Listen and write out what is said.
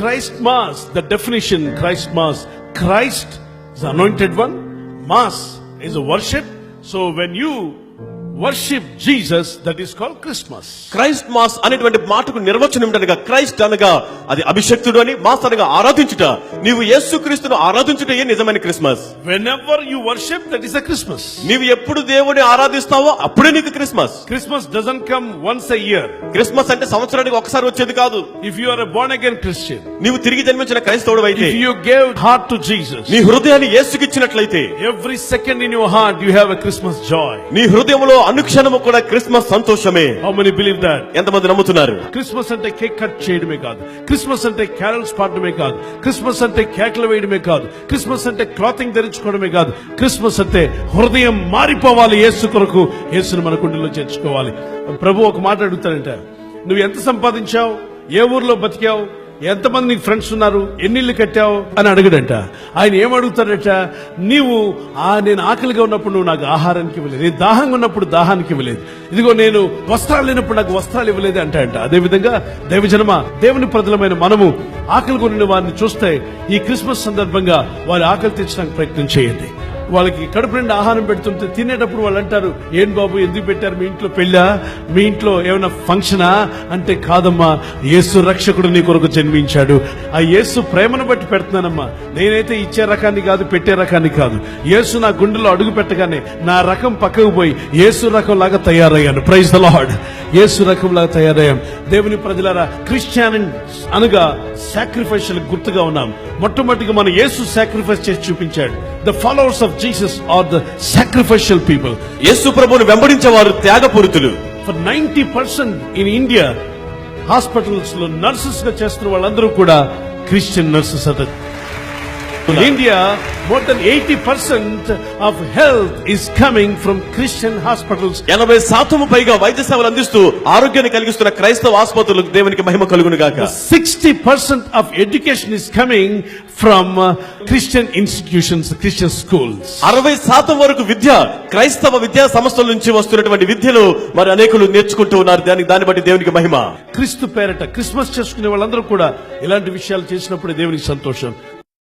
Christ Mass, the definition, Christ Mass. Christ is the anointed one. Mass is a worship. So when you worship Jesus, that is called Christmas. Christ mass అనేటువంటి మాటకు నిర్వచనం ఏంటనగా, Christ అనగా అది అభిషక్తుడు అని, mass అనగా ఆరాధించుట. నీవు యేసుక్రీస్తును ఆరాధించుటయే నిజమైన Christmas. Whenever you worship, that is a Christmas. నీవు ఎప్పుడు దేవుని ఆరాధిస్తావో అప్పుడే నీకు Christmas. Christmas doesn't come once a year. Christmas అంటే సంవత్సరానికి ఒకసారి వచ్చేది కాదు. If you are a born again Christian, నీవు తిరిగి జన్మించిన క్రైస్తవుడు అయితే, if you gave heart to Jesus, నీ హృదయాన్ని యేసుకి ఇచ్చినట్లయితే, every second in your heart you have a Christmas joy. నీ హృదయంలో అనుక్షణము కూడా క్రిస్మస్ సంతోషమే. How many believe that? ఎంతమంది నమ్ముతున్నారు? క్రిస్మస్ అంటే కేక్ కట్ చేయడమే కాదు, క్రిస్మస్ అంటే క్యారల్స్ పాడడమే కాదు, క్రిస్మస్ అంటే కేకలు వేయడమే కాదు, క్రిస్మస్ అంటే క్లాతింగ్ ధరించుకోవడమే కాదు, క్రిస్మస్ అంటే హృదయం మారిపోవాలి. యేసు కొరకు యేసును మన గుండెల్లో చేర్చుకోవాలి. ప్రభు ఒక మాట అడుగుతాడంట, నువ్వు ఎంత సంపాదించావు, ఏ ఊర్లో బతికావు, ఎంతమంది నీకు ఫ్రెండ్స్ ఉన్నారు, ఎన్ని ఇల్లు కట్టావు అని అడగడంట. ఆయన ఏమడుగుతాడట, నేను ఆకలిగా ఉన్నప్పుడు నువ్వు నాకు ఆహారానికి ఇవ్వలేదు, నేను దాహంగా ఉన్నప్పుడు దాహానికి ఇవ్వలేదు, ఇదిగో నేను వస్త్రాలు లేనప్పుడు నాకు వస్త్రాలు ఇవ్వలేదు అంట. అదేవిధంగా దైవజనమ, దేవుని ప్రజలమైన మనము ఆకలి కొనిన వారిని చూస్తే ఈ క్రిస్మస్ సందర్భంగా వారి ఆకలి తీర్చడానికి ప్రయత్నం చేయండి. వాళ్ళకి కడుపు నిండా ఆహారం పెడుతుంటే తినేటప్పుడు వాళ్ళు అంటారు, ఏం బాబు ఎందుకు పెట్టారు, మీ ఇంట్లో పెళ్ళా, మీ ఇంట్లో ఏమైనా ఫంక్షనా అంటే, కాదమ్మా యేసు రక్షకుడు నీ కొరకు జన్మించాడు, ఆ యేసు ప్రేమను బట్టి పెడుతున్నానమ్మా, నేనైతే ఇచ్చే రకాన్ని కాదు, పెట్టే రకాన్ని కాదు. యేసు నా గుండెలో అడుగు పెట్టగానే నా రకం పక్కకు పోయి యేసు రకం లాగా తయారయ్యాను. Praise the Lord. యేసు రకం లాగా తయారయ్యాం. దేవుని ప్రజలారా, క్రిస్టియన్ అనగా సాక్రిఫైషల్ గుర్తుగా ఉన్నాం. మొట్టమొదటిగా మన యేసు సాక్రిఫైస్ చేసి చూపించాడు. The followers of Jesus are the sacrificial people. Yesu ప్రభువును వెంబడించే వారు త్యాగపూరితులు. ఫర్ 90% ఇన్ ఇండియా హాస్పిటల్స్ లో నర్సెస్ గా చేస్తున్న వాళ్ళందరూ కూడా క్రిస్టియన్ నర్సెస్ అట. In India, more than 80% of health is coming from Christian hospitals. 80% పైగా వైద్య సేవలు అందిస్తూ ఆరోగ్యాన్ని కలిగిస్తున్న క్రైస్తవ ఆసుపత్రులకు దేవునికి మహిమ కలుగును గాక. 60% of education is coming from Christian institutions, Christian schools. 60% వరకు విద్య క్రైస్తవ విద్యా సంస్థల నుంచి వస్తున్నటువంటి విద్యను మరి అనేకులు నేర్చుకుంటూ ఉన్నారు. దాన్ని బట్టి దేవునికి మహిమ. క్రీస్తు పేరట క్రిస్మస్ చేసుకునే వాళ్ళందరూ కూడా ఇలాంటి విషయాలు చేసినప్పుడు దేవునికి సంతోషం.